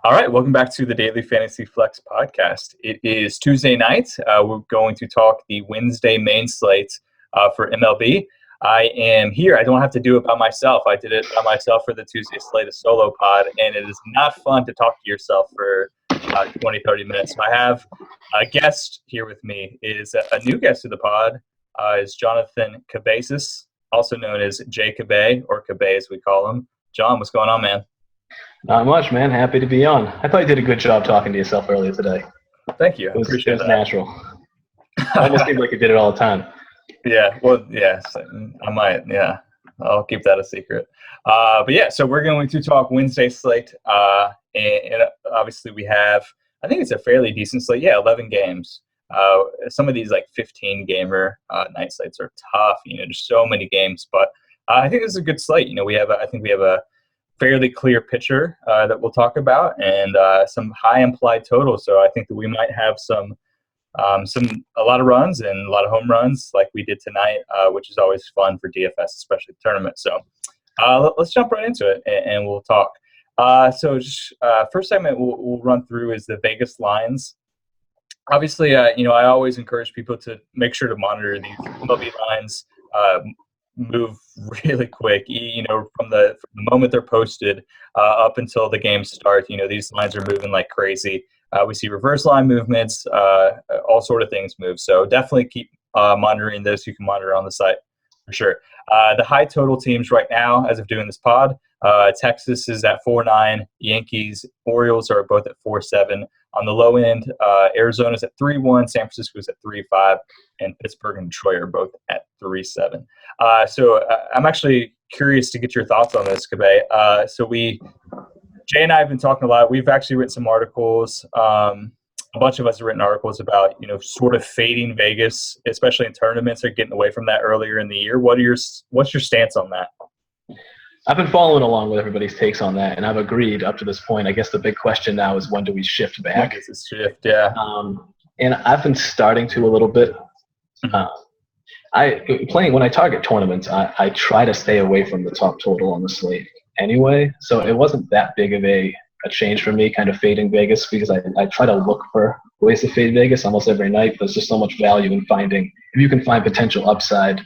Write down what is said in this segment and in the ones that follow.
All right, welcome back to the Daily Fantasy Flex podcast. It is Tuesday night. We're going to talk the Wednesday main slate for MLB. I am here. I don't have to do it by myself. I did it by myself for the Tuesday slate, a solo pod, and it is not fun to talk to yourself for 20, 30 minutes. So I have a guest here with me. Is a new guest to the pod is Jonathan Cabezas, also known as Jay Cabe, or Cabe as we call him. John, what's going on, man? Not much, man. Happy to be on. I thought you did a good job talking to yourself earlier today. Thank you. It was natural. It almost seemed like you did it all the time. Yeah, well, yeah, I might. Yeah, I'll keep that a secret. But yeah, so we're going to talk Wednesday slate, and obviously we have, I think it's a fairly decent slate. Yeah, 11 games. Some of these like 15-gamer night slates are tough. There's so many games, but I think this is a good slate. I think we have a fairly clear pitcher that we'll talk about, and some high implied totals. So I think that we might have a lot of runs and a lot of home runs like we did tonight, which is always fun for DFS, especially the tournament. So let's jump right into it and we'll talk. First segment we'll run through is the Vegas lines. Obviously, I always encourage people to make sure to monitor these MLB lines. Move really quick, from the moment they're posted up until the game starts. These lines are moving like crazy. We see reverse line movements, all sort of things move. So definitely keep monitoring this. You can monitor on the site for sure. The high total teams right now, as of doing this pod, Texas is at 4.9. Yankees, Orioles are both at 4.7. On the low end, Arizona's at 3.1. San Francisco's at 3.5. And Pittsburgh and Detroit are both at 3.7. So I'm actually curious to get your thoughts on this, Cabe. Jay and I have been talking a lot. We've actually written some articles. A bunch of us have written articles about, sort of fading Vegas, especially in tournaments, or getting away from that earlier in the year. What's your stance on that? I've been following along with everybody's takes on that, and I've agreed up to this point. I guess the big question now is, when do we shift back? When does it shift? Yeah. And I've been starting to a little bit. When I target tournaments, I try to stay away from the top total on the slate anyway. So it wasn't that big of a change for me, kind of fading Vegas, because I try to look for ways to fade Vegas almost every night. There's just so much value in finding, if you can find potential upside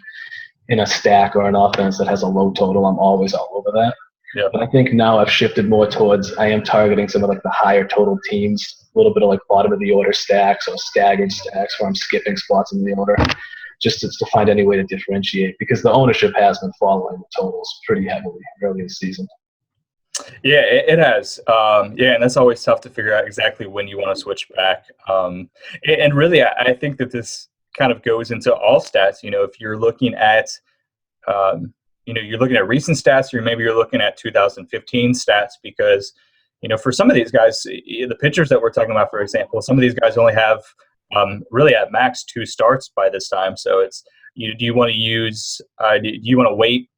in a stack or an offense that has a low total, I'm always all over that. Yeah. But I think now I've shifted more towards, I am targeting some of like the higher total teams, a little bit of like bottom of the order stacks or staggered stacks where I'm skipping spots in the order, just to find any way to differentiate, because the ownership has been following the totals pretty heavily early this season. Yeah, it has. And that's always tough to figure out exactly when you want to switch back. And really, I think that this kind of goes into all stats. If you're looking at, you're looking at recent stats, or maybe you're looking at 2015 stats, because, for some of these guys, the pitchers that we're talking about, for example, some of these guys only have really at max 2 starts by this time. So it's, do you want to wait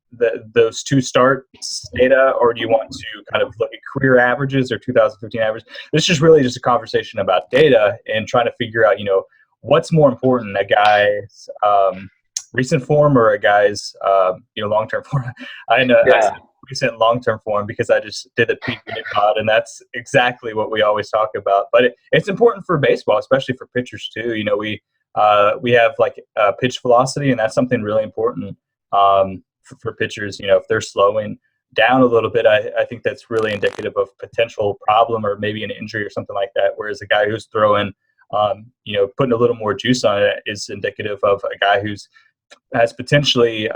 those 2 starts data, or do you want to kind of look at career averages or 2015 average? This is really just a conversation about data and trying to figure out, what's more important, a guy's recent form or a guy's long-term form. I know. Yeah. I said recent long-term form because I just did the peak pod, and that's exactly what we always talk about. But it's important for baseball, especially for pitchers too. We have like pitch velocity, and that's something really important for pitchers. If they're slowing down a little bit, I think that's really indicative of potential problem or maybe an injury or something like that. Whereas a guy who's throwing, putting a little more juice on it is indicative of a guy who's has potentially,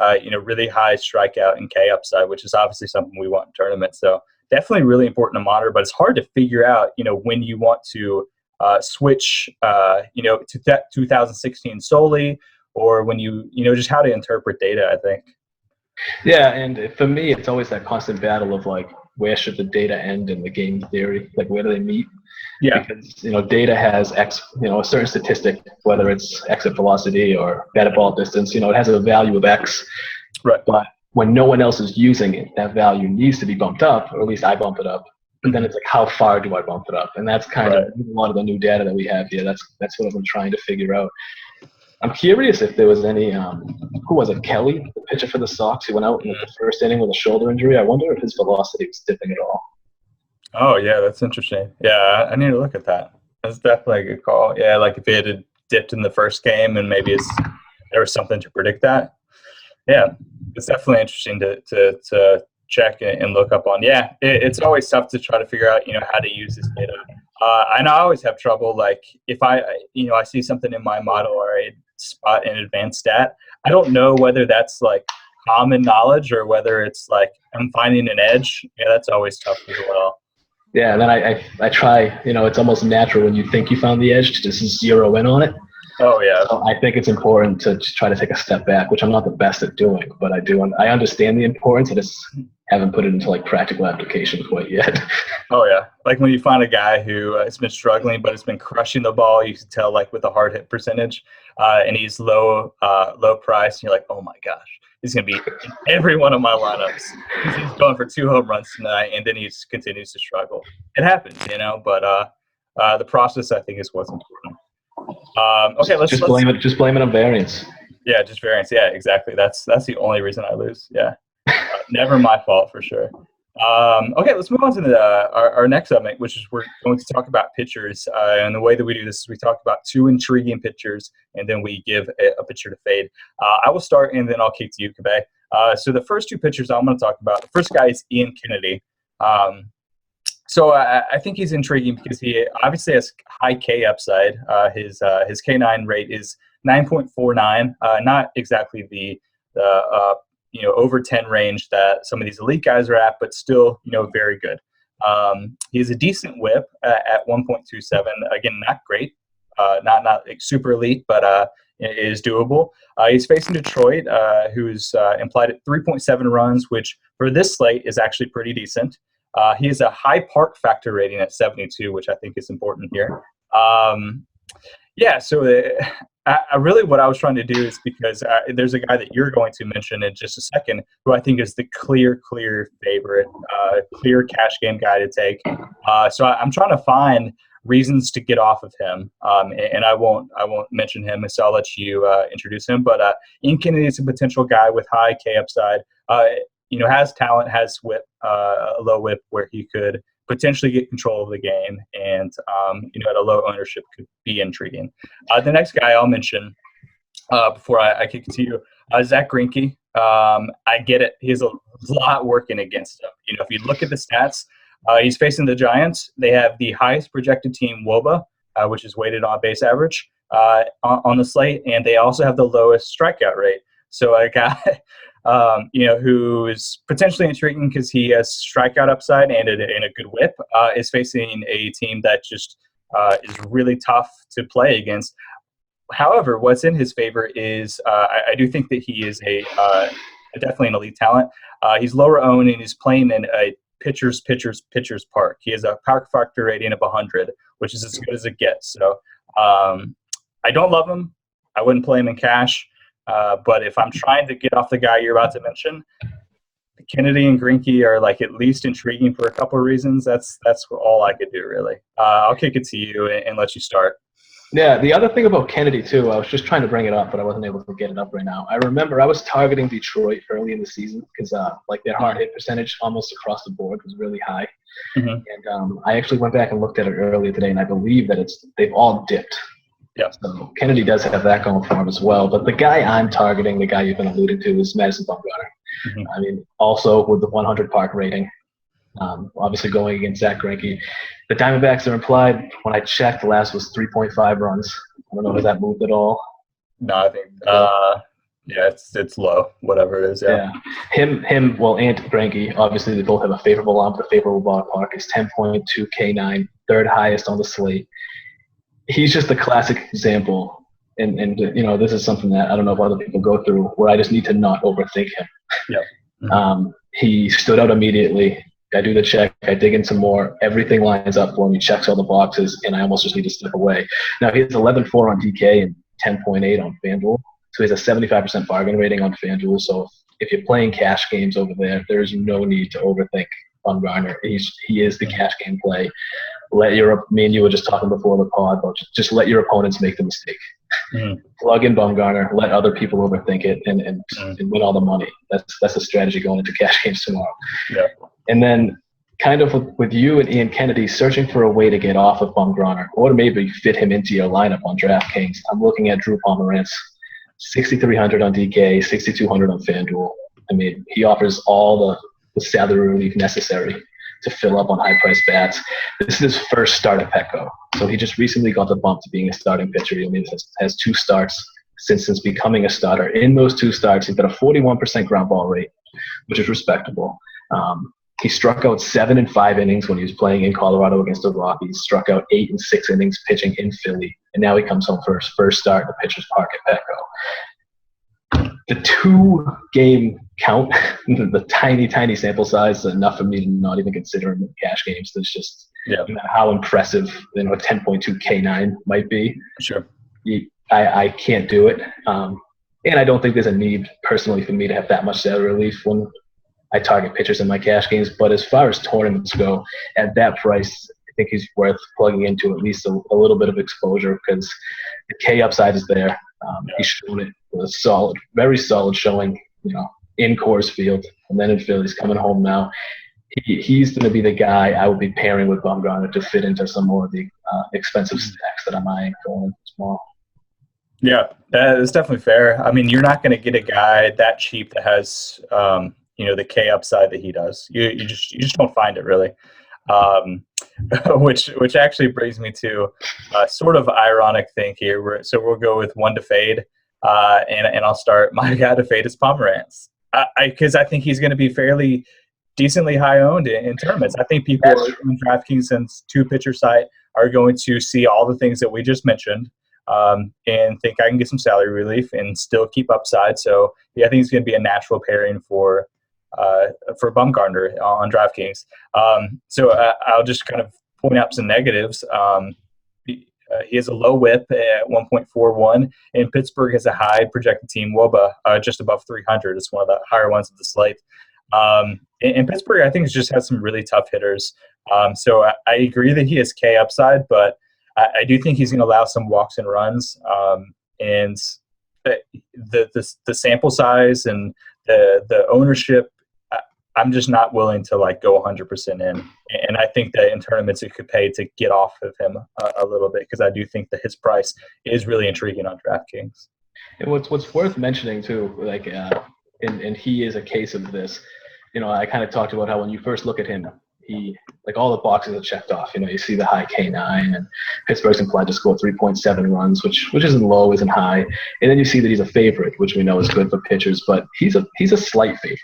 really high strikeout and K upside, which is obviously something we want in tournaments. So definitely really important to monitor, but it's hard to figure out, when you want to switch, to that 2016 solely, or when just how to interpret data, I think. Yeah, and for me, it's always that constant battle of like, where should the data end in the game theory? Like, where do they meet? Yeah. Because, data has X, a certain statistic, whether it's exit velocity or batted ball distance, it has a value of X. Right. But when no one else is using it, that value needs to be bumped up, or at least I bump it up. But then it's like, how far do I bump it up? And that's kind of a lot of the new data that we have here. That's what I've been trying to figure out. I'm curious if there was any, who was it, Kelly, the pitcher for the Sox, who went out in the first inning with a shoulder injury. I wonder if his velocity was dipping at all. Oh, yeah, that's interesting. Yeah, I need to look at that. That's definitely a good call. Yeah, like if it had dipped in the first game and maybe there was something to predict that. Yeah, it's definitely interesting to check and look up on. Yeah, it's always tough to try to figure out, how to use this data. And I always have trouble, like, if I see something in my model or I spot an advanced stat, I don't know whether that's, like, common knowledge or whether it's, like, I'm finding an edge. Yeah, that's always tough as well. Yeah, and then I try, it's almost natural when you think you found the edge to just zero in on it. Oh, yeah. So I think it's important to try to take a step back, which I'm not the best at doing, but I do. And I understand the importance. I just haven't put it into like practical application quite yet. Oh, yeah. Like when you find a guy who has been struggling but has been crushing the ball, you can tell, like, with a hard hit percentage, and he's low price, and you're like, oh my gosh, he's going to be in every one of my lineups. He's going for 2 home runs tonight, and then he continues to struggle. It happens, but the process, I think, is what's important. Okay, let's blame it. Just blame it on variance. Yeah, just variance. Yeah, exactly. That's the only reason I lose. Yeah, never my fault for sure. Okay, let's move on to our next segment, which is we're going to talk about pitchers. And the way that we do this is we talk about 2 intriguing pitchers, and then we give a pitcher to fade. I will start, and then I'll kick to you, Kabe. So the first 2 pitchers I'm going to talk about, the first guy is Ian Kennedy. So I think he's intriguing because he obviously has high K upside. His K9 rate is 9.49, not exactly the over 10 range that some of these elite guys are at, but still very good. He has a decent WHIP at 1.27. Again, not great, not like super elite, but it is doable. He's facing Detroit, who's implied at 3.7 runs, which for this slate is actually pretty decent. He has a high park factor rating at 72, which I think is important here. So I really what I was trying to do is because there's a guy that you're going to mention in just a second who I think is the clear favorite, clear cash game guy to take. So I'm trying to find reasons to get off of him, and I won't mention him, so I'll let you introduce him. But Ian Kennedy is a potential guy with high K upside. Has talent, has whip, a low whip where he could potentially get control of the game, and at a low ownership could be intriguing. The next guy I'll mention before I kick it to you, Zach Greinke. I get it; he has a lot working against him. If you look at the stats, he's facing the Giants. They have the highest projected team WOBA, which is weighted on base average, on the slate, and they also have the lowest strikeout rate. So a guy, who is potentially intriguing because he has strikeout upside and a good whip, is facing a team that just is really tough to play against. However, what's in his favor is I do think that he is definitely an elite talent. He's lower owned and he's playing in a pitcher's park. He has a power factor rating of 100, which is as good as it gets. So I don't love him. I wouldn't play him in cash. But if I'm trying to get off the guy you're about to mention, Kennedy and Greinke are like at least intriguing for a couple of reasons. That's all I could do really. I'll kick it to you and let you start. Yeah, the other thing about Kennedy too, I was just trying to bring it up, but I wasn't able to get it up right now. I remember I was targeting Detroit early in the season because their hard hit percentage almost across the board was really high. Mm-hmm. And I actually went back and looked at it earlier today, and I believe that they've all dipped. Yeah. So Kennedy does have that going for him as well. But the guy I'm targeting, the guy you've been alluding to, is Madison Bumgarner. Mm-hmm. I mean, also with the 100 park rating, obviously going against Zach Greinke. The Diamondbacks are implied. When I checked, the last was 3.5 runs. I don't know if that moved at all. No, I think it's low, whatever it is. Yeah. Him, and Greinke, obviously they both have a favorable arm, but a favorable ballpark is 10.2 K9, third highest on the slate. He's just a classic example, and this is something that I don't know if other people go through, where I just need to not overthink him. Yeah. Mm-hmm. He stood out immediately. I do the check. I dig in some more. Everything lines up for him. He checks all the boxes, and I almost just need to step away. Now, he has 11.4 on DK and 10.8 on FanDuel, so he has a 75% bargain rating on FanDuel. So if you're playing cash games over there, there is no need to overthink Bumgarner. He is the cash game play. Me and you were just talking before the pod about just let your opponents make the mistake. Mm-hmm. Plug in Bumgarner, let other people overthink it, and win all the money. That's the strategy going into cash games tomorrow. Yeah. And then kind of with you and Ian Kennedy searching for a way to get off of Bumgarner or to maybe fit him into your lineup on DraftKings, I'm looking at Drew Pomeranz, 6,300 on DK, 6,200 on FanDuel. I mean, he offers all the salary relief necessary to fill up on high-priced bats. This is his first start at Petco, so he just recently got the bump to being a starting pitcher. I mean, he has 2 starts since becoming a starter. In those 2 starts, he's got a 41% ground ball rate, which is respectable. He struck out 7 in 5 innings when he was playing in Colorado against the Rockies, struck out 8 in 6 innings pitching in Philly, and now he comes home for his first start in the pitcher's park at Petco. The 2-game count, the tiny sample size, is enough for me to not even consider him in cash games. That's just no matter how impressive a 10.2 K9 might be. Sure. I can't do it. And I don't think there's a need personally for me to have that much salary relief when I target pitchers in my cash games. But as far as tournaments go, at that price, I think he's worth plugging into at least a little bit of exposure because the K upside is there. He's shown it with a solid, very solid showing, in Coors Field. And then in Philly, he's coming home now. He's going to be the guy I would be pairing with Bumgarner to fit into some more of the expensive stacks that I'm eyeing going tomorrow. Yeah, that is definitely fair. I mean, you're not going to get a guy that cheap that has, the K upside that he does. You just don't find it really. Which actually brings me to a sort of ironic thing here. So we'll go with one to fade, and I'll start. My guy to fade is Pomeranz, because I think he's going to be fairly decently high owned in tournaments. I think people in DraftKings and 2-pitcher site are going to see all the things that we just mentioned. And think I can get some salary relief and still keep upside. So I think it's going to be a natural pairing for Bumgarner on DraftKings. So I'll just kind of point out some negatives. He has a low WHIP at 1.41, and Pittsburgh has a high projected team WOBA, just above 300. It's one of the higher ones of the slate. And Pittsburgh, I think, just has some really tough hitters. So I agree that he has K upside, but I do think he's going to allow some walks and runs, and the sample size and the ownership. I'm just not willing to go 100% in, and I think that in tournaments it could pay to get off of him a little bit because I do think that his price is really intriguing on DraftKings. And what's worth mentioning too, and he is a case of this. I kind of talked about how when you first look at him, he all the boxes are checked off. You see the high K9, and Pittsburgh's implied to score 3.7 runs, which isn't low, isn't high. And then you see that he's a favorite, which we know is good for pitchers, but he's a slight favorite.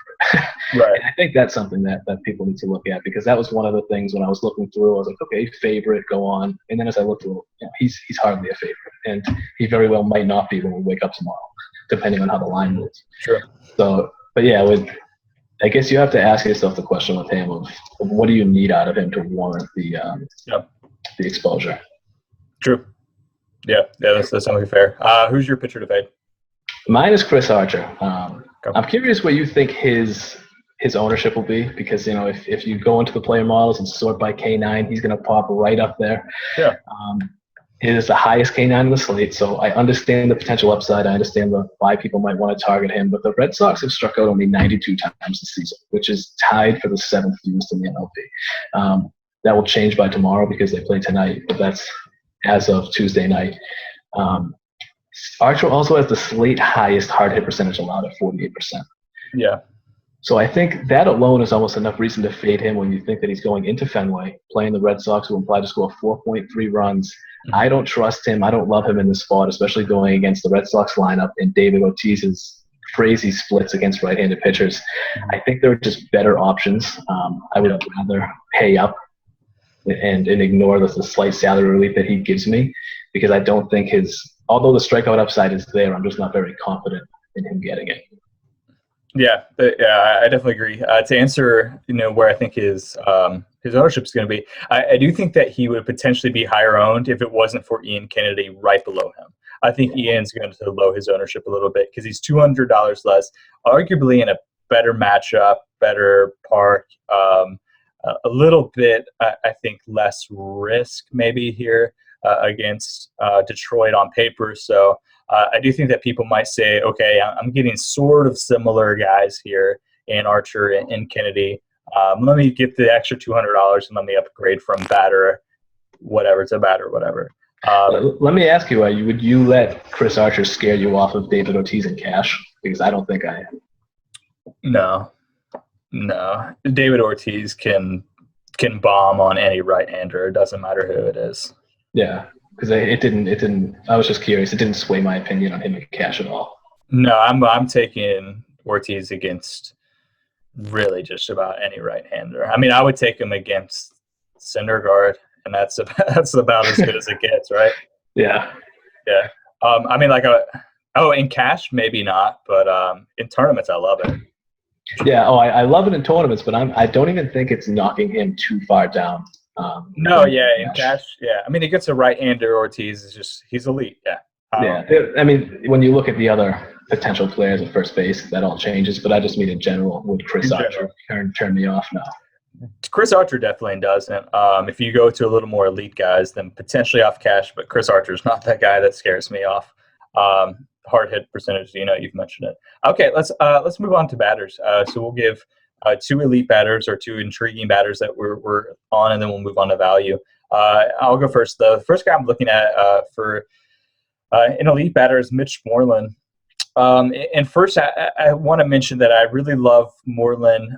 Right. And I think that's something that people need to look at because that was one of the things when I was looking through. I was like, okay, favorite, go on. And then as I looked through, he's hardly a favorite, and he very well might not be when we wake up tomorrow, depending on how the line moves. Sure. So, but yeah, I guess you have to ask yourself the question with him of what do you need out of him to warrant the exposure. True. Yeah, that's definitely fair. Who's your pitcher to fade? Mine is Chris Archer. I'm curious where you think his ownership will be because if you go into the player models and sort by K9, he's going to pop right up there. Yeah. It is the highest K9 in the slate, so I understand the potential upside. I understand why people might want to target him, but the Red Sox have struck out only 92 times this season, which is tied for the 7th fewest in the MLB. That will change by tomorrow because they play tonight, but that's as of Tuesday night. Archer also has the slate highest hard hit percentage allowed at 48%. Yeah. So I think that alone is almost enough reason to fade him when you think that he's going into Fenway, playing the Red Sox, who imply to score 4.3 runs. Mm-hmm. I don't trust him. I don't love him in this spot, especially going against the Red Sox lineup and David Ortiz's crazy splits against right-handed pitchers. Mm-hmm. I think there are just better options. I would rather pay up and ignore the slight salary relief that he gives me because I don't think although the strikeout upside is there, I'm just not very confident in him getting it. Yeah, I definitely agree. To answer, where I think his ownership is going to be, I do think that he would potentially be higher owned if it wasn't for Ian Kennedy right below him. I think Ian's going to low his ownership a little bit because he's $200 less, arguably in a better matchup, better park, a little bit, I think, less risk maybe here against Detroit on paper. So I do think that people might say, okay, I'm getting sort of similar guys here in Archer and Kennedy. Let me get the extra $200 and let me upgrade from batter, whatever, to batter, whatever. Let me ask you, would you let Chris Archer scare you off of David Ortiz in cash? Because I don't think I am. No. David Ortiz can bomb on any right-hander. It doesn't matter who it is. Yeah, because it didn't. I was just curious. It didn't sway my opinion on him in cash at all. No, I'm taking Ortiz against really just about any right-hander. I mean, I would take him against Syndergaard, and that's about as good as it gets, right? Yeah. I mean, in cash maybe not, but in tournaments I love it. Yeah. Oh, I love it in tournaments, but I don't even think it's knocking him too far down. In cash, yeah. I mean, he gets a right-hander. Ortiz he's elite. Yeah. I mean, when you look at the other potential players at first base, that all changes. But I just mean in general, would Chris Archer turn me off now? Chris Archer definitely doesn't. If you go to a little more elite guys, then potentially off cash, but Chris Archer's not that guy that scares me off. Hard hit percentage, you've mentioned it. Okay, let's move on to batters. So we'll give two elite batters or two intriguing batters that we're on, and then we'll move on to value. I'll go first. The first guy I'm looking at for an elite batter is Mitch Moreland. And first, I want to mention that I really love Moreland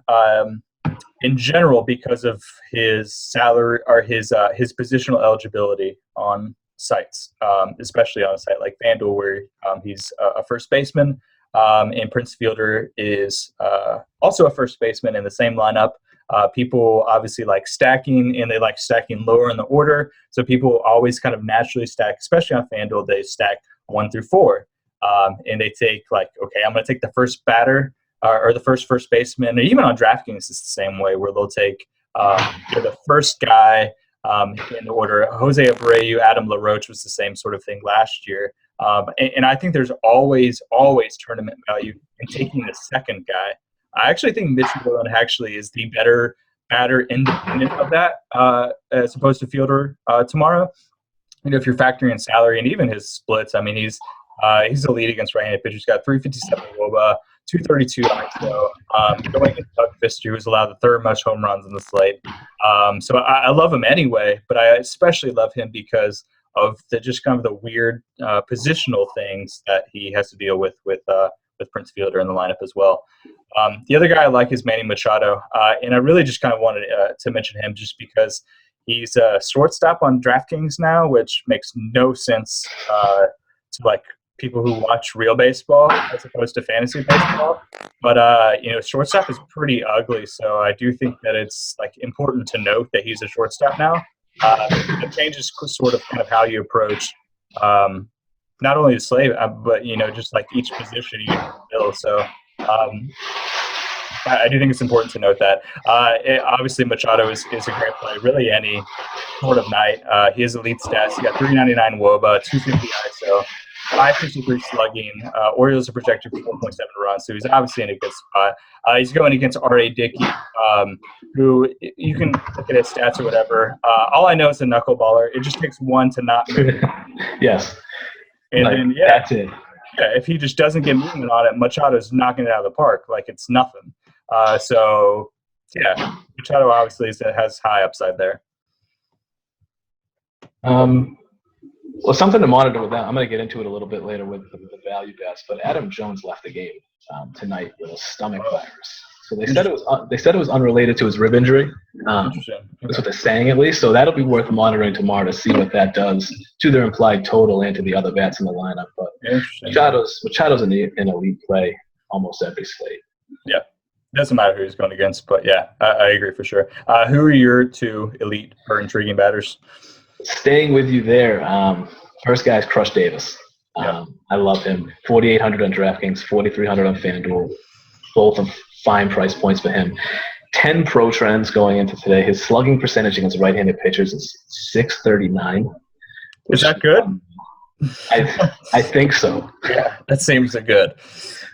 in general because of his salary or his positional eligibility on sites, especially on a site like FanDuel where he's a first baseman, and Prince Fielder is also a first baseman in the same lineup. People obviously like stacking, and they like stacking lower in the order. So people always kind of naturally stack, especially on FanDuel, they stack 1 through 4. And they take okay, I'm going to take the first batter or the first baseman. Or even on DraftKings, it's the same way where they'll take the first guy in order. Jose Abreu, Adam LaRoche was the same sort of thing last year. And I think there's always tournament value in taking the second guy. I actually think Mitch Moreland actually is the better batter independent of that as opposed to Fielder tomorrow. If you're factoring in salary and even his splits, I mean, he's a lead against right-handed pitchers. He's got 357 WOBA, 232 ISO. Going against Doug Fister, who's allowed the third most home runs in the slate. So I love him anyway, but I especially love him because of just kind of the weird positional things that he has to deal with Prince Fielder in the lineup as well. The other guy I like is Manny Machado, and I really just kind of wanted to mention him just because he's a shortstop on DraftKings now, which makes no sense to people who watch real baseball as opposed to fantasy baseball. But shortstop is pretty ugly, so I do think that it's important to note that he's a shortstop now. It changes sort of kind of how you approach not only the slate, but just each position you fill. So I do think it's important to note that. Obviously, Machado is a great play. Really, any sort of night. He has elite stats. He got 399 WOBA, 250 ISO, 553 slugging. Orioles are projected for 4.7 runs, so he's obviously in a good spot. He's going against R.A. Dickey, who you can look at his stats or whatever. All I know is a knuckleballer. It just takes one to not move. Yes. And then, that's it. Yeah, if he just doesn't get movement on it, Machado's knocking it out of the park like it's nothing. So, yeah, Machado obviously has high upside there. Well, something to monitor with that. I'm going to get into it a little bit later with the value bets, but Adam Jones left the game tonight with a stomach virus. So they said it was unrelated to his rib injury. Interesting. That's what they're saying at least. So that'll be worth monitoring tomorrow to see what that does to their implied total and to the other bats in the lineup. But Machado's an elite play almost every slate. Yeah. Doesn't matter who he's going against, but yeah, I agree for sure. Who are your two elite or intriguing batters? Staying with you there, first guy is Crush Davis. I love him. 4,800 on DraftKings, 4,300 on FanDuel. Both of fine price points for him. 10 pro trends going into today. His slugging percentage against right-handed pitchers is .639. Is that good? I think so. Yeah, that seems good.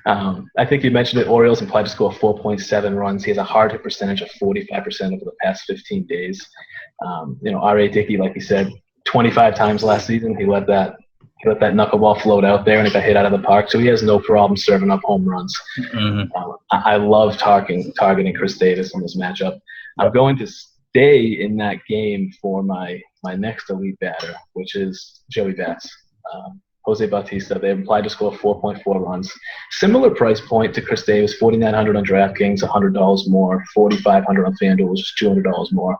I think you mentioned it. Orioles implied to score 4.7 runs. He has a hard hit percentage of 45% over the past 15 days. R.A. Dickey, like you said, 25 times last season. He led that He let that knuckleball float out there, and it got hit out of the park. So he has no problem serving up home runs. Mm-hmm. I love targeting Chris Davis in this matchup. I'm going to stay in that game for my next elite batter, which is Joey Bats. Jose Bautista. They implied to score 4.4 runs. Similar price point to Chris Davis, $4,900 on DraftKings, $100 more, $4,500 on FanDuel, which is $200 more.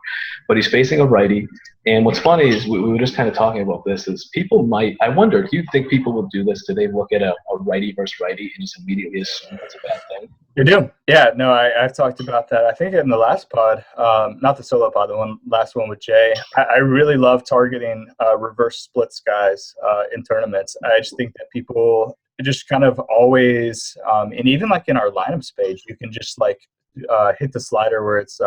But he's facing a righty. And what's funny is we were just kind of talking about this is people might, I wonder, do you think people will do this? Do they look at a righty versus righty and just immediately assume that's a bad thing? You do. Yeah, no, I've talked about that. I think in the last pod, not the solo pod, the last one with Jay, I really love targeting reverse splits guys in tournaments. I just think that people just kind of always, and even like in our lineups page, you can just like hit the slider where it's,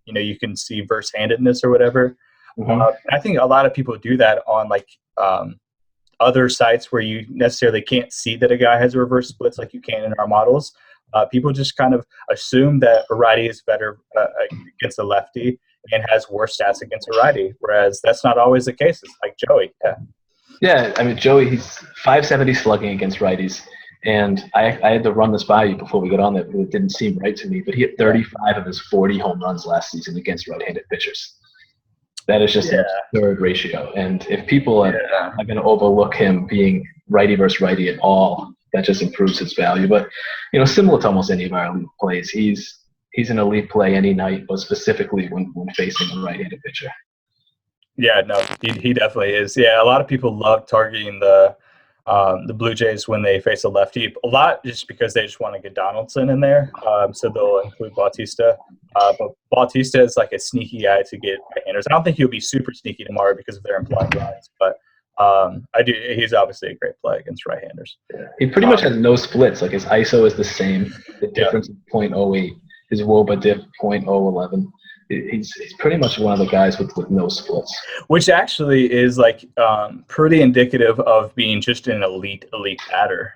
you can see verse-handedness or whatever. Mm-hmm. I think a lot of people do that on like other sites where you necessarily can't see that a guy has reverse splits like you can in our models. People just kind of assume that a righty is better against a lefty and has worse stats against a righty, whereas that's not always the case. It's like Joey. Yeah, I mean, Joey, he's 570 slugging against righties. And I had to run this by you before we got on there because it didn't seem right to me. But he hit 35 of his 40 home runs last season against right-handed pitchers. That is just an absurd ratio. And if people are going to overlook him being righty versus righty at all, that just improves his value. But, similar to almost any of our elite plays, he's an elite play any night, but specifically when facing a right-handed pitcher. Yeah, no, he definitely is. Yeah, a lot of people love targeting the Blue Jays when they face a lefty. A lot just because they just want to get Donaldson in there. So they'll include Bautista. But Bautista is like a sneaky guy to get right-handers. I don't think he'll be super sneaky tomorrow because of their implied lines, but he's obviously a great play against right-handers. He pretty much has no splits. Like his ISO is the same. The difference is 0.08. His WOBA diff 0.011. He's pretty much one of the guys with no splits. Which actually is like pretty indicative of being just an elite batter.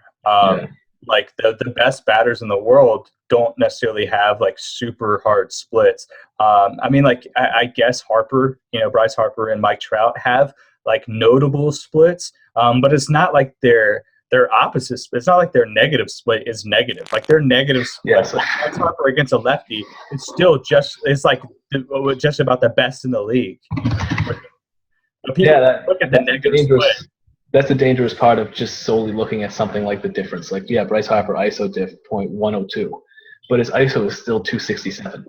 Like the best batters in the world don't necessarily have like super hard splits. I mean, like I guess Harper, Bryce Harper and Mike Trout have like notable splits, but it's not like they're opposite. It's not like their negative split is negative. Like their negative split, like Bryce Harper against a lefty, it's still it's like just about the best in the league. Look at the negative split. That's the dangerous part of just solely looking at something like the difference. Like, Bryce Harper ISO diff 0.102, but his ISO is still 267.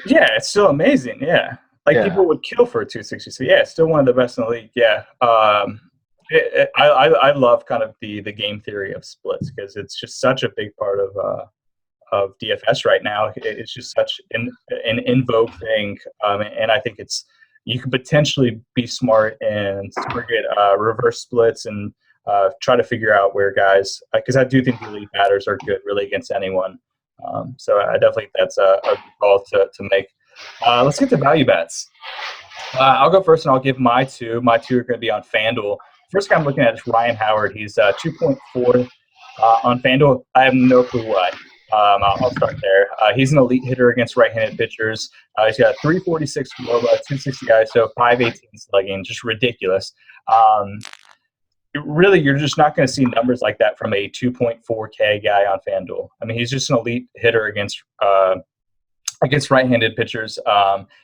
Yeah, it's still amazing. Yeah. People would kill for a 266. Yeah, it's still one of the best in the league. Yeah. I love kind of the game theory of splits because it's just such a big part of DFS right now. It's just such an in vogue thing, and I think you could potentially be smart and target reverse splits and try to figure out where guys, because I do think the elite batters are good really against anyone. So I definitely think that's a good call to make. Let's get to value bets. I'll go first and I'll give my two. My two are going to be on FanDuel. First guy I'm looking at is Ryan Howard. He's 2.4 on FanDuel. I have no clue why. I'll start there. He's an elite hitter against right-handed pitchers. He's got 346 WOBA, 260 ISO, 518 slugging, just ridiculous. Really, you're just not going to see numbers like that from a 2.4K guy on FanDuel. I mean, he's just an elite hitter against right-handed pitchers.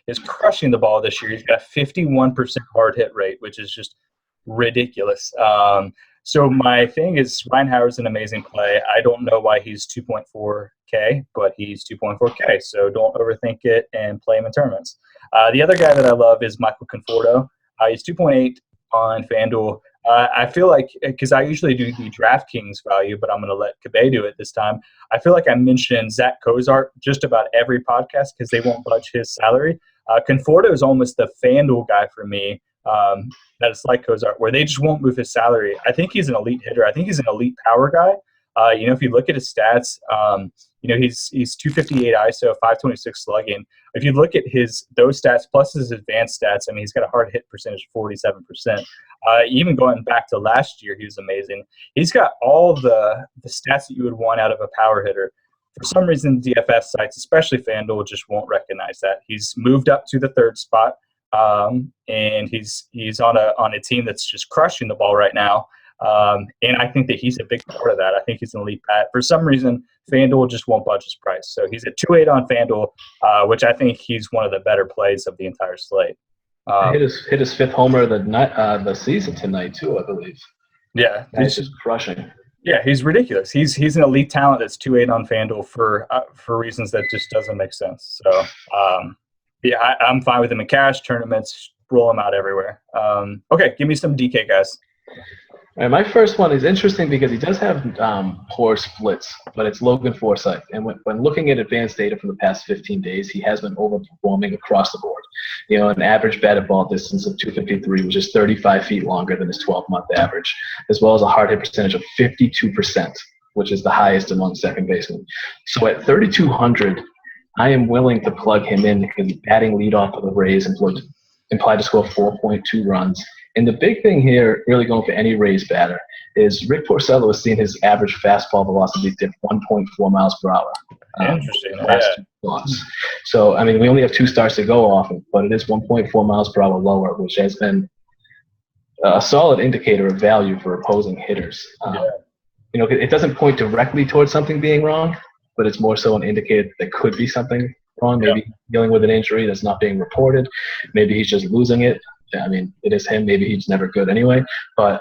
He's crushing the ball this year. He's got a 51% hard hit rate, which is just ridiculous. So my thing is Ryan Howard's an amazing play. I don't know why he's 2.4K, but he's 2.4K. So don't overthink it and play him in tournaments. The other guy that I love is Michael Conforto. He's 2.8 on FanDuel. I feel like, because I usually do the DraftKings value, but I'm going to let Cabe do it this time. I feel like I mentioned Zach Cozart just about every podcast because they won't budge his salary. Conforto is almost the FanDuel guy for me. That is like Cozart, where they just won't move his salary. I think he's an elite hitter. I think he's an elite power guy. If you look at his stats, he's 258 ISO, 526 slugging. If you look at those stats plus his advanced stats, I mean, he's got a hard hit percentage of 47%. Even going back to last year, he was amazing. He's got all the stats that you would want out of a power hitter. For some reason, DFS sites, especially FanDuel, just won't recognize that. He's moved up to the third spot. And he's on a team that's just crushing the ball right now. And I think that he's a big part of that. I think he's an elite bat. For some reason, FanDuel just won't budge his price. So he's at 2.8 on FanDuel, which I think he's one of the better plays of the entire slate. Hit his fifth homer of the season tonight too, I believe. Yeah, he's just crushing. Yeah, he's ridiculous. He's an elite talent that's 2.8 on FanDuel for reasons that just doesn't make sense. So I'm fine with him in cash tournaments. Roll him out everywhere. Okay, give me some DK guys. And my first one is interesting because he does have poor splits, but it's Logan Forsythe. And when looking at advanced data from the past 15 days, he has been overperforming across the board. An average batted ball distance of 253, which is 35 feet longer than his 12-month average, as well as a hard hit percentage of 52%, which is the highest among second basemen. So at 3,200, I am willing to plug him in because he's batting leadoff of the Rays implied to score 4.2 runs. And the big thing here, really going for any Rays batter, is Rick Porcello has seen his average fastball velocity dip 1.4 miles per hour. Interesting. So, we only have 2 starts to go off, but it is 1.4 miles per hour lower, which has been a solid indicator of value for opposing hitters. It doesn't point directly towards something being wrong, but it's more so an indicator that there could be something wrong, maybe dealing with an injury that's not being reported. Maybe he's just losing it. It is him. Maybe he's never good anyway. But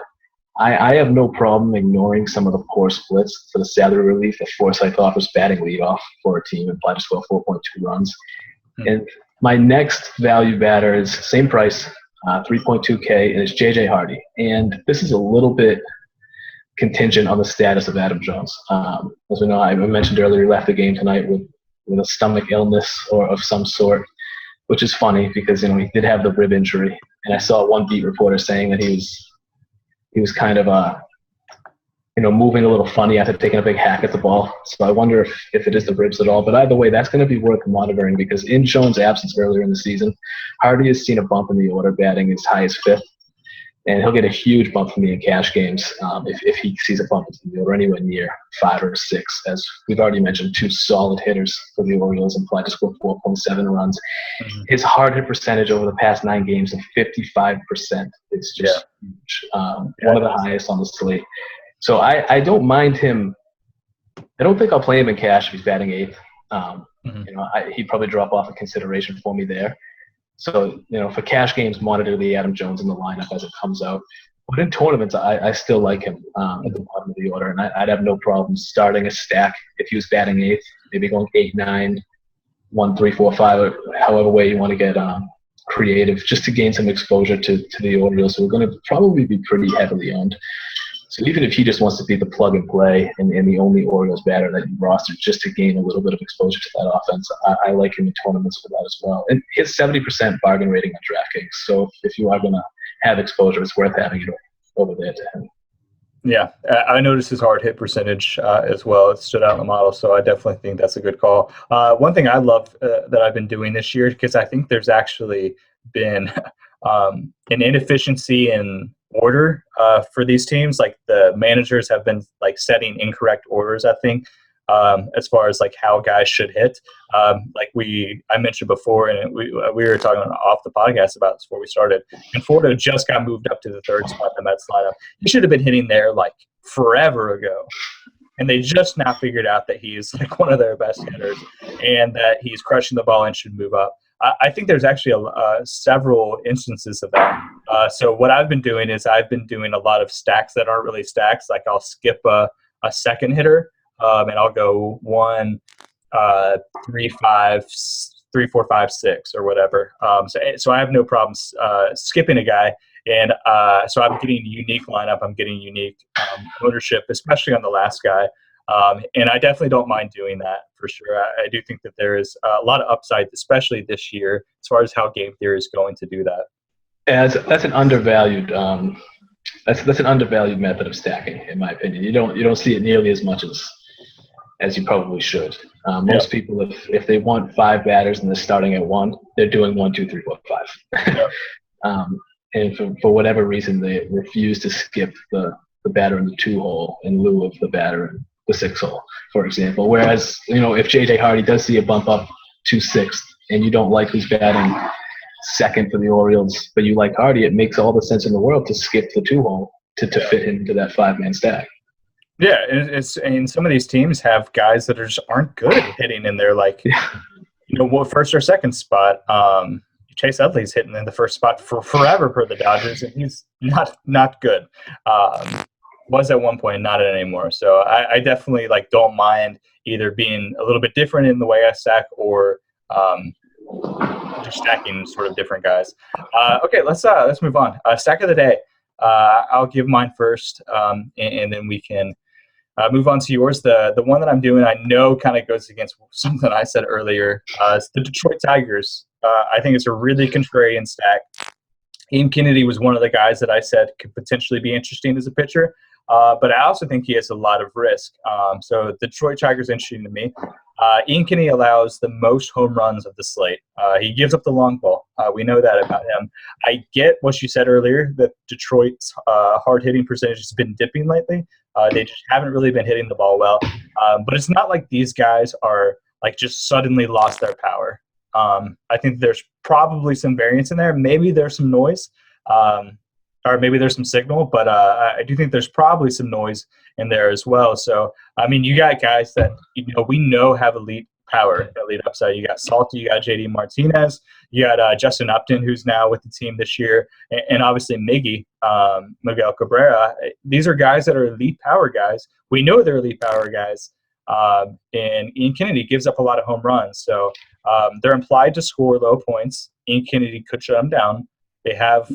I have no problem ignoring some of the poor splits for the salary relief that Forsythe offers batting leadoff for a team implied to score 4.2 runs. And my next value batter is same price, 3.2K, and it's J.J. Hardy. And this is a little bit contingent on the status of Adam Jones. As we know, I mentioned earlier, he left the game tonight with a stomach illness or of some sort, which is funny because he did have the rib injury. And I saw one beat reporter saying that he was kind of moving a little funny after taking a big hack at the ball. So I wonder if it is the ribs at all. But either way, that's going to be worth monitoring because in Jones' absence earlier in the season, Hardy has seen a bump in the order, batting as high as 5th. And he'll get a huge bump from me in cash games if he sees a bump into the order anywhere near 5 or 6. As we've already mentioned, 2 solid hitters for the Orioles implied to score 4.7 runs. His hard hit percentage over the past 9 games of 55% is just huge. One of the highest on the slate. So I don't mind him. I don't think I'll play him in cash if he's batting 8th. He'd probably drop off a consideration for me there. So, for cash games, monitor the Adam Jones in the lineup as it comes out. But in tournaments, I still like him at the bottom of the order, and I'd have no problem starting a stack if he was batting 8th, maybe going 8, 9, 1, 3, 4, 5, or however way you want to get creative, just to gain some exposure to the Orioles, who are going to probably be pretty heavily owned. So even if he just wants to be the plug and play and the only Orioles batter that you roster just to gain a little bit of exposure to that offense, I like him in tournaments for that as well. And his 70% bargain rating on DraftKings. So if you are going to have exposure, it's worth having it over there to him. Yeah, I noticed his hard hit percentage as well. It stood out in the model, so I definitely think that's a good call. One thing I love that I've been doing this year, because I think there's actually been an inefficiency in order for these teams. Like the managers have been setting incorrect orders, I think, as far as how guys should hit. I mentioned before, and we were talking off the podcast about this before we started, and Florida just got moved up to the 3rd spot in the Mets lineup. He should have been hitting there forever ago. And they just now figured out that he's one of their best hitters and that he's crushing the ball and should move up. I think there's actually several instances of that. So what I've been doing is I've been doing a lot of stacks that aren't really stacks. I'll skip a second hitter, and I'll go 1, 3, 5, 3, 4, 5, 6, or whatever. So I have no problems skipping a guy. And so I'm getting a unique lineup. I'm getting unique ownership, especially on the last guy. And I definitely don't mind doing that for sure. I do think that there is a lot of upside, especially this year, as far as how game theory is going to do that. Yeah, that's an undervalued that's an undervalued method of stacking, in my opinion. You don't see it nearly as much as you probably should. Most people, if they want 5 batters and they're starting at 1, they're doing 1, 2, 3, 4, 5. Yep. And for whatever reason, they refuse to skip the batter in the 2 hole in lieu of the batter in the 6 hole, for example. Whereas, if J.J. Hardy does see a bump up to 6th and you don't like who's batting second for the Orioles, but you like Hardy, it makes all the sense in the world to skip the 2 hole to fit into that 5-man stack. Yeah, and some of these teams have guys that just aren't good at hitting in their first or second spot. Chase Utley's hitting in the first spot for forever for the Dodgers, and he's not good. Was at one point, not anymore. So I definitely don't mind either being a little bit different in the way I stack or just stacking sort of different guys. Okay, let's move on. Stack of the day. I'll give mine first, and then we can move on to yours. The one that I'm doing, I know kind of goes against something I said earlier. It's the Detroit Tigers. I think it's a really contrarian stack. Ian Kennedy was one of the guys that I said could potentially be interesting as a pitcher, but I also think he has a lot of risk. So the Detroit Tigers are interesting to me. Ian Kennedy allows the most home runs of the slate. He gives up the long ball. We know that about him. I get what you said earlier, that Detroit's hard-hitting percentage has been dipping lately. They just haven't really been hitting the ball well. But it's not like these guys are just suddenly lost their power. I think there's probably some variance in there. Maybe there's some noise, or maybe there's some signal, but I do think there's probably some noise in there as well. So, I mean, you got guys that we know have elite power, elite upside. You got Salty, you got JD Martinez, you got Justin Upton, who's now with the team this year, and obviously Miguel Cabrera. These are guys that are elite power guys. We know they're elite power guys. And Ian Kennedy gives up a lot of home runs. So they're implied to score low points. Ian Kennedy could shut them down. They have,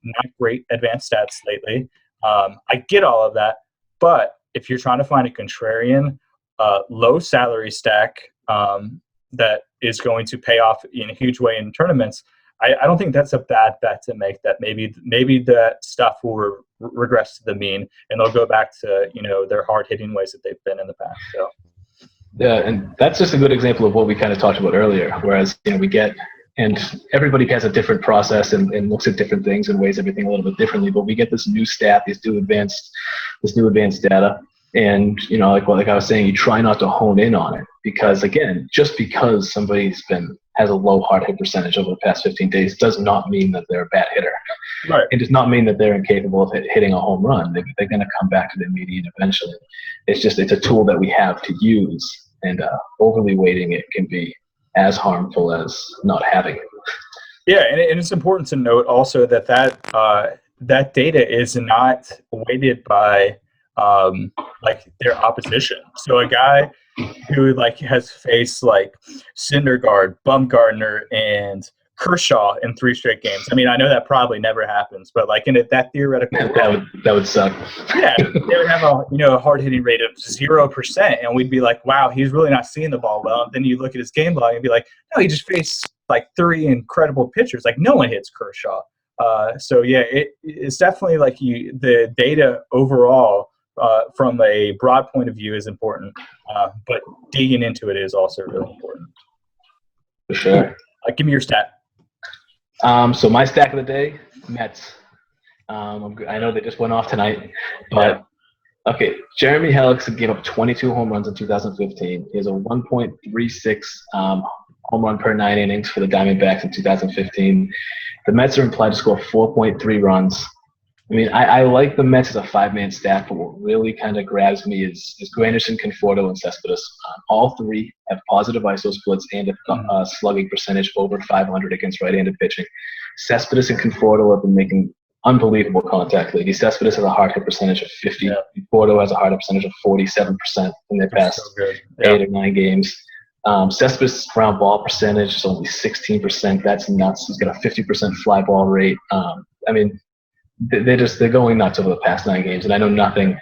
not great advanced stats lately. I get all of that. But if you're trying to find a contrarian, low salary stack that is going to pay off in a huge way in tournaments, I don't think that's a bad bet to make. That maybe that stuff will regress to the mean, and they'll go back to their hard hitting ways that they've been in the past. So yeah, and that's just a good example of what we kind of talked about earlier. Whereas we get, and everybody has a different process and looks at different things and weighs everything a little bit differently. But we get this new stat, this new advanced data. And, like I was saying, you try not to hone in on it because, again, just because somebody's has a low hard hit percentage over the past 15 days does not mean that they're a bad hitter. Right. It does not mean that they're incapable of hitting a home run. They're going to come back to the median eventually. It's a tool that we have to use, and overly weighting it can be as harmful as not having it. Yeah, and it's important to note also that data is not weighted by their opposition. So a guy who has faced Syndergaard, Bumgarner, and Kershaw in 3 straight games. I mean, I know that probably never happens, but in that theoretical that would suck. Yeah, they would have a hard hitting rate of 0%, and we'd be like, wow, he's really not seeing the ball well. And then you look at his game log and be like, no, he just faced 3 incredible pitchers. No one hits Kershaw. So yeah, it's definitely the data overall. From a broad point of view is important, but digging into it is also really important. For sure. Give me your stat. So my stack of the day, Mets. I know they just went off tonight, but okay. Jeremy Hellickson gave up 22 home runs in 2015. He has a 1.36 home run per 9 innings for the Diamondbacks in 2015. The Mets are implied to score 4.3 runs. I mean, I like the Mets as a 5-man stack, but what really kind of grabs me is Granderson, Conforto, and Cespedes. All 3 have positive ISO splits and a slugging percentage over 500 against right-handed pitching. Cespedes and Conforto have been making unbelievable contact lately. Cespedes has a hard hit percentage of 50. Yeah. Conforto has a hard hit percentage of 47% in their past 8 or 9 games. Cespedes' ground ball percentage is only 16%. That's nuts. He's got a 50% fly ball rate. I mean, they're going nuts over the past 9 games, and I know nothing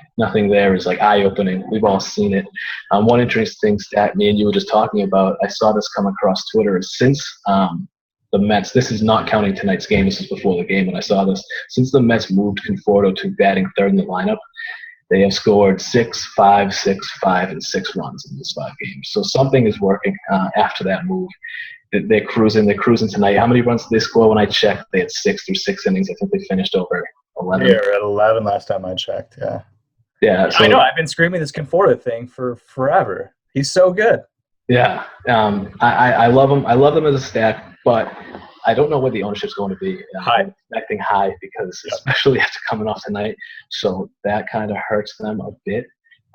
there is eye-opening. We've all seen it. One interesting stat me and you were just talking about, I saw this come across Twitter, since the Mets, this is not counting tonight's game, this is before the game when I saw this, since the Mets moved Conforto to batting third in the lineup, they have scored 6, 5, 6, 5, and 6 runs in these 5 games. So something is working after that move. They're cruising tonight. How many runs did they score when I checked? They had 6 through 6 innings. I think they finished over 11. Yeah, we're at 11 last time I checked, yeah. Yeah. So, I know, I've been screaming this Conforto thing for forever. He's so good. Yeah. I love him. I love them as a stack, but I don't know what the ownership's going to be. High. I'm expecting high because because especially after coming off tonight. So that kind of hurts them a bit.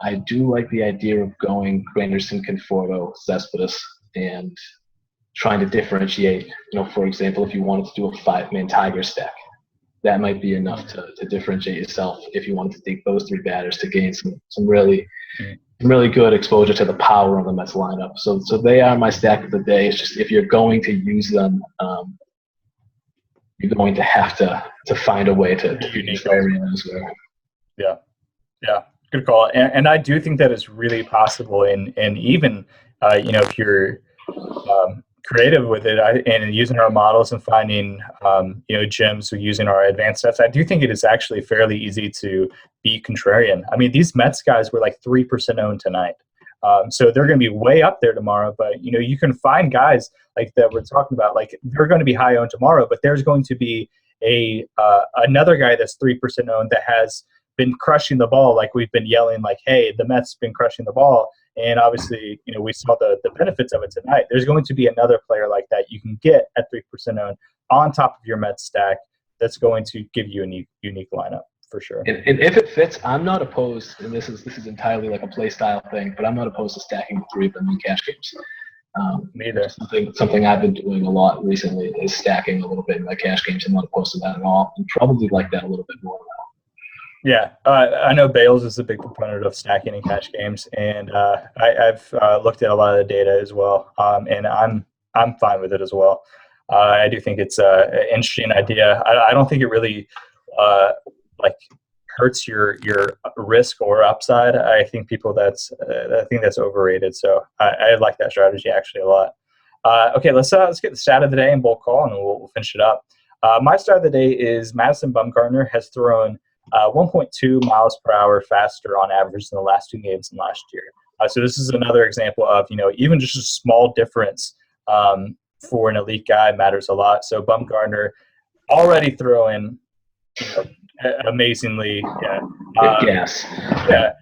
I do like the idea of going Granderson, Conforto, Cespedes, and trying to differentiate. For example, if you wanted to do a 5-man Tiger stack, that might be enough to differentiate yourself if you wanted to take those 3 batters to gain some really good exposure to the power of the Mets lineup. So they are my stack of the day. It's just if you're going to use them, you're going to have to find a way to be contrarian as well. Yeah, good call. And I do think that is really possible. And even if you're creative with it and using our models and finding gems using our advanced sets, I do think it is actually fairly easy to be contrarian. I mean, these Mets guys were like 3% owned tonight. So they're going to be way up there tomorrow. But, you can find guys like that we're talking about, like they're going to be high owned tomorrow, but there's going to be another guy that's 3% owned that has been crushing the ball. Like we've been yelling like, hey, the Mets been crushing the ball. And obviously, we saw the benefits of it tonight. There's going to be another player like that you can get at 3% owned on top of your Mets stack that's going to give you a unique lineup for sure. And if it fits, I'm not opposed, and this is entirely like a play style thing, but I'm not opposed to stacking the 3 of them in cash games. Me either. Something I've been doing a lot recently is stacking a little bit in my cash games. I'm not opposed to that at all. And probably like that a little bit more now. Yeah, I know Bales is a big proponent of stacking in cash games, and I've looked at a lot of the data as well, and I'm fine with it as well. I do think it's an interesting idea. I don't think it really hurts your risk or upside. I think that's overrated. So I like that strategy actually a lot. Okay, let's get the stat of the day and bulk call, and we'll finish it up. My stat of the day is Madison Bumgarner has thrown 1.2 miles per hour faster on average in the last 2 games than last year. So this is another example of, even just a small difference for an elite guy matters a lot. So Bumgarner already throwing amazingly. Yes. Yeah.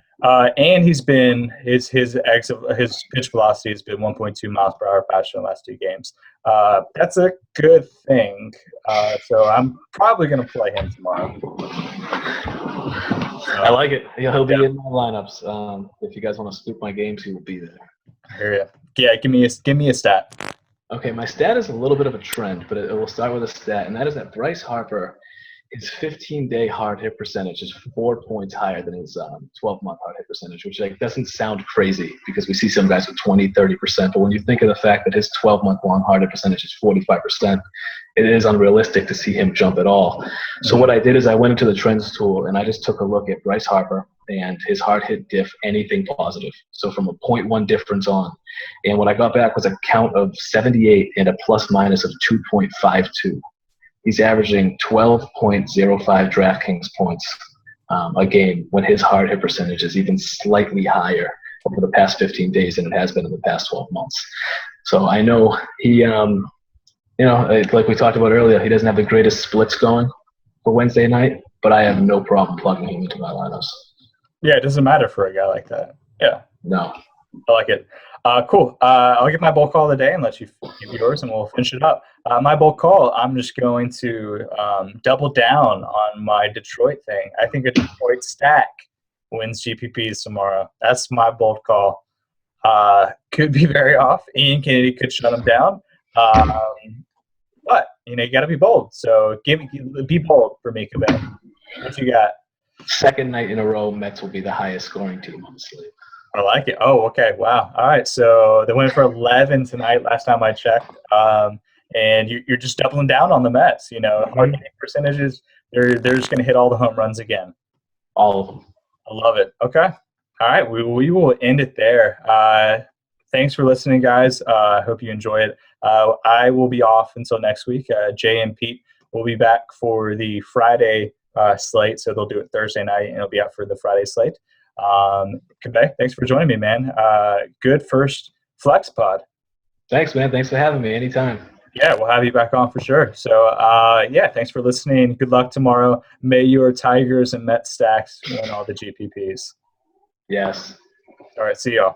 And he's been his pitch velocity has been 1.2 miles per hour faster in the last 2 games. That's a good thing. So I'm probably going to play him tomorrow. I like it. He'll be in my lineups. If you guys want to scoop my games, he will be there. I hear you. Yeah, give me a stat. Okay, my stat is a little bit of a trend, but it will start with a stat, and that is that Bryce Harper, his 15-day hard hit percentage is 4 points higher than his 12-month hard hit percentage, which doesn't sound crazy because we see some guys with 20, 30%. But when you think of the fact that his 12-month long hard hit percentage is 45%, it is unrealistic to see him jump at all. So what I did is I went into the trends tool and I just took a look at Bryce Harper and his hard hit diff, anything positive. So from a 0.1 difference on. And what I got back was a count of 78 and a plus minus of 2.52. He's averaging 12.05 DraftKings points a game when his hard hit percentage is even slightly higher over the past 15 days than it has been in the past 12 months. So I know he, like we talked about earlier, he doesn't have the greatest splits going for Wednesday night, but I have no problem plugging him into my lineups. Yeah, it doesn't matter for a guy like that. Yeah. No. I like it. Cool. I'll get my bulk call of the day and let you give yours, and we'll finish it up. My bulk call, I'm just going to double down on my Detroit thing. I think a Detroit stack wins GPPs tomorrow. That's my bulk call. Could be very off. Ian Kennedy could shut him down. But, you got to be bold. So be bold for me, Cabezas. What you got? Second night in a row, Mets will be the highest scoring team on the slate. I like it. Oh, okay. Wow. All right. So they went for 11 tonight last time I checked. And you're just doubling down on the Mets. Hard hitting percentages, they're just going to hit all the home runs again. All of them. I love it. Okay. All right. We will end it there. Thanks for listening, guys. I hope you enjoy it. I will be off until next week. Jay and Pete will be back for the Friday slate. So they'll do it Thursday night, and it'll be out for the Friday slate. Cabezas, thanks for joining me, man. Good first flex pod. Thanks, man. Thanks for having me. Anytime. Yeah, we'll have you back on for sure. So, thanks for listening. Good luck tomorrow. May your Tigers and Mets stacks win all the GPPs. Yes. All right, see y'all.